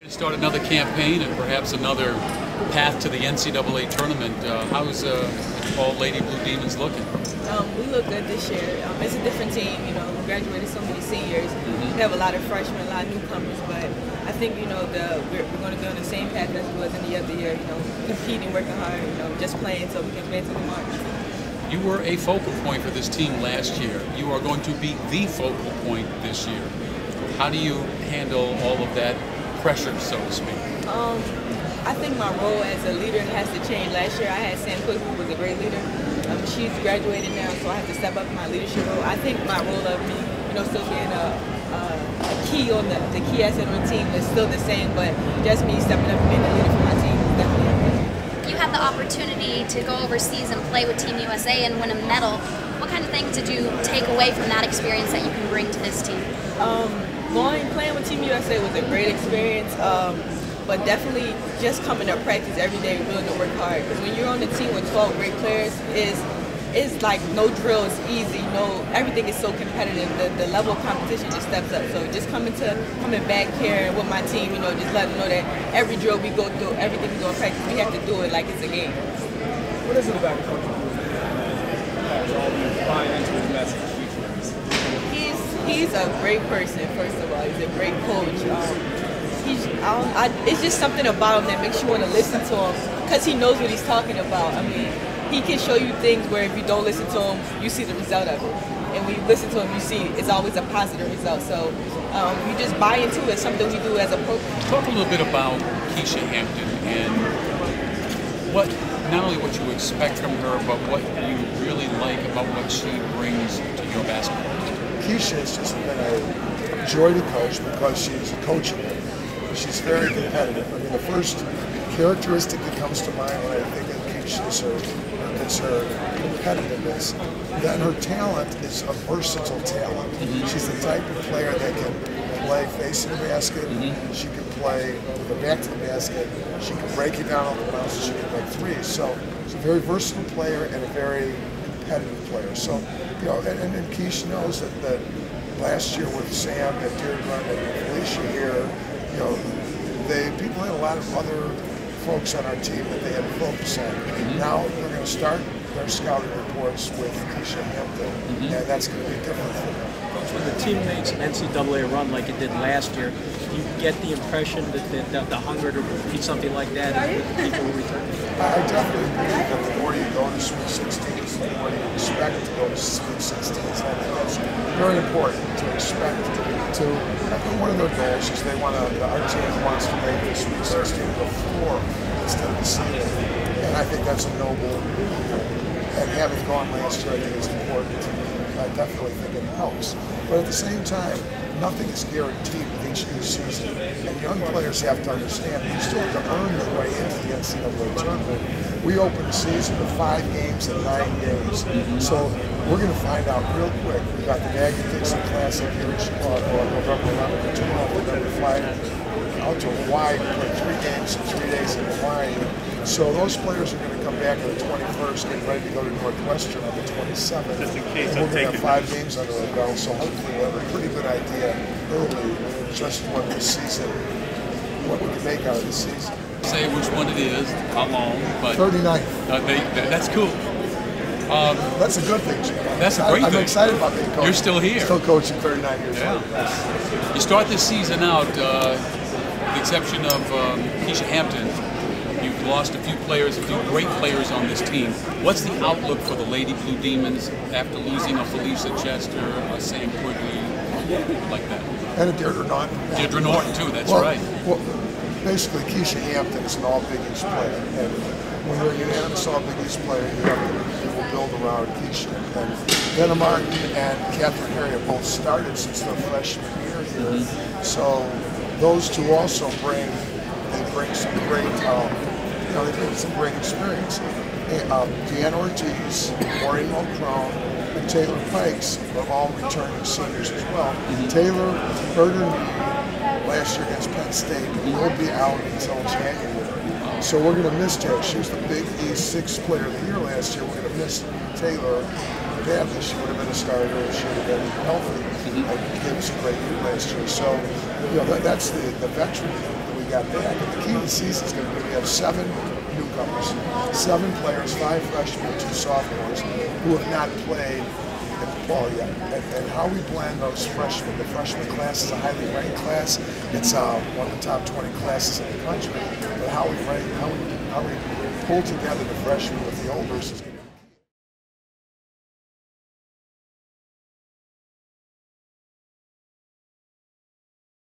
Start another campaign and perhaps another path to the NCAA tournament. How's all Lady Blue Demons looking? We look good this year. It's a different team. You know, we graduated so many seniors. We have a lot of freshmen, a lot of newcomers, but I think we're going to be on the same path as we was in the other year. You know, competing, working hard. You know, just playing so we can advance to the march. You were a focal point for this team last year. You are going to be the focal point this year. How do you handle all of that pressure, so to speak? I think my role as a leader has to change. Last year I had Sam Cook, who was a great leader. She's graduated now, so I have to step up in my leadership role. I think my role of me, still being a key on the key asset on the team is still the same, but just me stepping up and being the leader for my team is definitely important. You had the opportunity to go overseas and play with Team USA and win a medal. What kind of things did you take away from that experience that you can bring to this team? Playing with Team USA was a great experience, but definitely just coming to practice every day and willing to work hard. Because when you're on a team with 12 great players, it's like no drill is easy. Everything is so competitive. The level of competition just steps up. So just coming back here with my team, just let them know that every drill we go through, everything we do in practice, we have to do it like it's a game. What is it about coaching buying into his message? He's a great person, first of all. He's a great coach. It's just something about him that makes you want to listen to him because he knows what he's talking about. I mean, he can show you things where if you don't listen to him, you see the result of it. And when you listen to him, you see it's always a positive result. So you just buy into it. It's something we do as a program. Talk a little bit about Keisha Hampton and not only what you expect from her, but what you really like about what she brings to your basketball. Keisha has just been a joy to coach because she's coachable. She's very competitive. I mean, the first characteristic that comes to mind when I think of Keisha is her competitiveness. Then her talent is a versatile talent. She's the type of player that can play facing the basket. She can play with the back to the basket. She can break it down on the bounce. She can make threes. So she's a very versatile player and a very competitive player. So, and Keisha knows that last year with Sam and Deirdre and Felicia here, people had a lot of other folks on our team that they had to focus on. Now they're going to start their scouting reports with Keisha Hampton, and that's going to be different for them. When the team makes an NCAA run like it did last year, do you get the impression that the hunger to repeat something like that is what people will return to? I definitely believe that the more you go to Sweet 16s, the more you expect to go to Sweet 16s. I think that's very important to expect to. One of their goals is our team wants to make the Sweet 16 before instead of the season. And I think that's a noble move. And having gone last year, I think it's important. I definitely think it helps. But at the same time, nothing is guaranteed with each new season. And young players have to understand you still have to earn your way into the NCAA tournament. We opened the season with 5 games in 9 days. So we're going to find out real quick. We've got the Dixon Classic here in Chicago on November 11th and 12th. We're going to fly out to Hawaii to play 3 games in 3 days in Hawaii. So those players are going to come back on the 21st, getting ready to go to Northwestern on the 27th. Just in case and we're going to have 5 games under our belt, so hopefully we'll have a pretty good idea early just what we can make out of the season. Say which one it is, how long, but 39th. That's cool. That's a good thing, Jim. That's a great thing. I'm excited about being coaching. You're still here. Still coaching 39 years old. You start this season out, with the exception of Keisha Hampton. You've lost a few great players on this team. What's the outlook for the Lady Blue Demons after losing a Felicia Chester, a Sam Quigley, like that? And a Deirdre Norton. Deirdre Norton, too, that's right. Well, basically, Keisha Hampton is an all-Big East player. And when you're a unanimous all-Big East player, you will build around Keisha. And Benna Martin and Catherine Harry have both started since their freshman year here. So those two also bring some great they bring some great experience. Deanna Ortiz, Maureen Mulcrone, and Taylor Pikes are all returning seniors as well. Taylor hurt her knee last year against Penn State and will be out until January. So we're going to miss Taylor. She was the Big East 6th player of the year last year. We're going to miss Taylor badly. She would have been a starter if she would have been healthy. And gave us a great year last year. So that's the veteran that we got back. And the key to the season is going to be we have 7 newcomers, 7 players, 5 freshmen, 2 sophomores who have not played in DePaul yet. And how we blend those freshmen. The freshman class is a highly ranked class. It's one of the top 20 classes in the country. But how we pull together the freshmen with the olders is